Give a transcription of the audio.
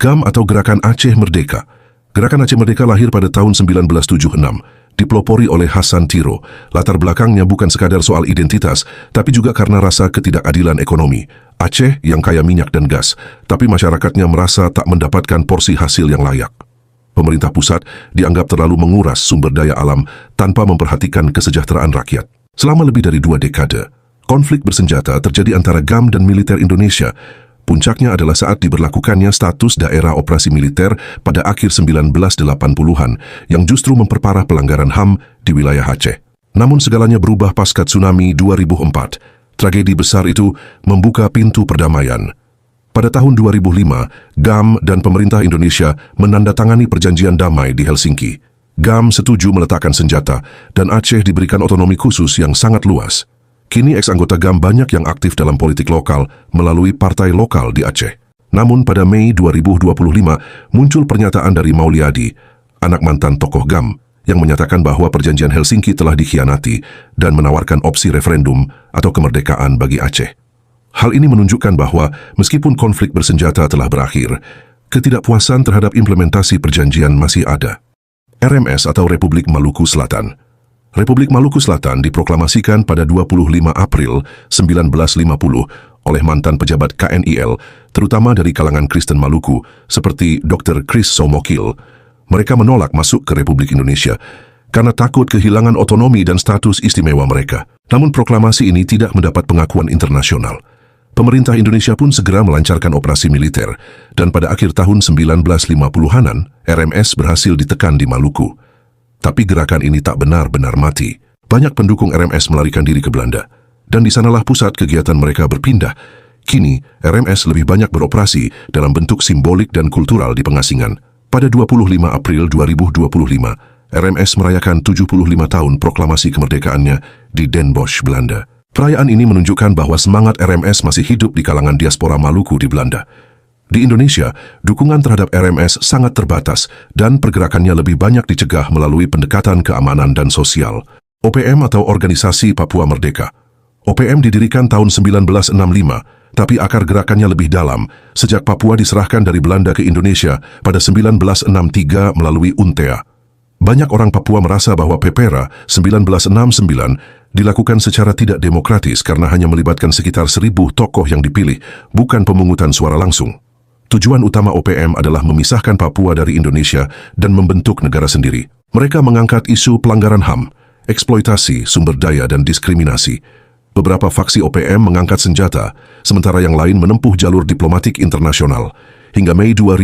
GAM atau Gerakan Aceh Merdeka. Gerakan Aceh Merdeka lahir pada tahun 1976, dipelopori oleh Hasan Tiro. Latar belakangnya bukan sekadar soal identitas, tapi juga karena rasa ketidakadilan ekonomi. Aceh yang kaya minyak dan gas, tapi masyarakatnya merasa tak mendapatkan porsi hasil yang layak. Pemerintah pusat dianggap terlalu menguras sumber daya alam tanpa memperhatikan kesejahteraan rakyat. Selama lebih dari 2 dekade, konflik bersenjata terjadi antara GAM dan militer Indonesia. Puncaknya adalah saat diberlakukannya status daerah operasi militer pada akhir 1980-an yang justru memperparah pelanggaran HAM di wilayah Aceh. Namun segalanya berubah pasca tsunami 2004. Tragedi besar itu membuka pintu perdamaian. Pada tahun 2005, GAM dan pemerintah Indonesia menandatangani perjanjian damai di Helsinki. GAM setuju meletakkan senjata dan Aceh diberikan otonomi khusus yang sangat luas. Kini ex-anggota GAM banyak yang aktif dalam politik lokal melalui partai lokal di Aceh. Namun pada Mei 2025 muncul pernyataan dari Mauliadi, anak mantan tokoh GAM, yang menyatakan bahwa perjanjian Helsinki telah dikhianati dan menawarkan opsi referendum atau kemerdekaan bagi Aceh. Hal ini menunjukkan bahwa meskipun konflik bersenjata telah berakhir, ketidakpuasan terhadap implementasi perjanjian masih ada. RMS atau Republik Maluku Selatan. Republik Maluku Selatan diproklamasikan pada 25 April 1950 oleh mantan pejabat KNIL, terutama dari kalangan Kristen Maluku, seperti Dr. Chris Somokil. Mereka menolak masuk ke Republik Indonesia karena takut kehilangan otonomi dan status istimewa mereka. Namun proklamasi ini tidak mendapat pengakuan internasional. Pemerintah Indonesia pun segera melancarkan operasi militer, dan pada akhir tahun 1950-an, RMS berhasil ditekan di Maluku. Tapi gerakan ini tak benar-benar mati. Banyak pendukung RMS melarikan diri ke Belanda, dan di sanalah pusat kegiatan mereka berpindah. Kini, RMS lebih banyak beroperasi dalam bentuk simbolik dan kultural di pengasingan. Pada 25 April 2025, RMS merayakan 75 tahun proklamasi kemerdekaannya di Den Bosch, Belanda. Perayaan ini menunjukkan bahwa semangat RMS masih hidup di kalangan diaspora Maluku di Belanda. Di Indonesia, dukungan terhadap RMS sangat terbatas dan pergerakannya lebih banyak dicegah melalui pendekatan keamanan dan sosial. OPM atau Organisasi Papua Merdeka. OPM didirikan tahun 1965, tapi akar gerakannya lebih dalam sejak Papua diserahkan dari Belanda ke Indonesia pada 1963 melalui UNTEA. Banyak orang Papua merasa bahwa PEPERA 1969 dilakukan secara tidak demokratis karena hanya melibatkan sekitar 1.000 tokoh yang dipilih, bukan pemungutan suara langsung. Tujuan utama OPM adalah memisahkan Papua dari Indonesia dan membentuk negara sendiri. Mereka mengangkat isu pelanggaran HAM, eksploitasi, sumber daya, dan diskriminasi. Beberapa faksi OPM mengangkat senjata, sementara yang lain menempuh jalur diplomatik internasional. Hingga Mei 2000,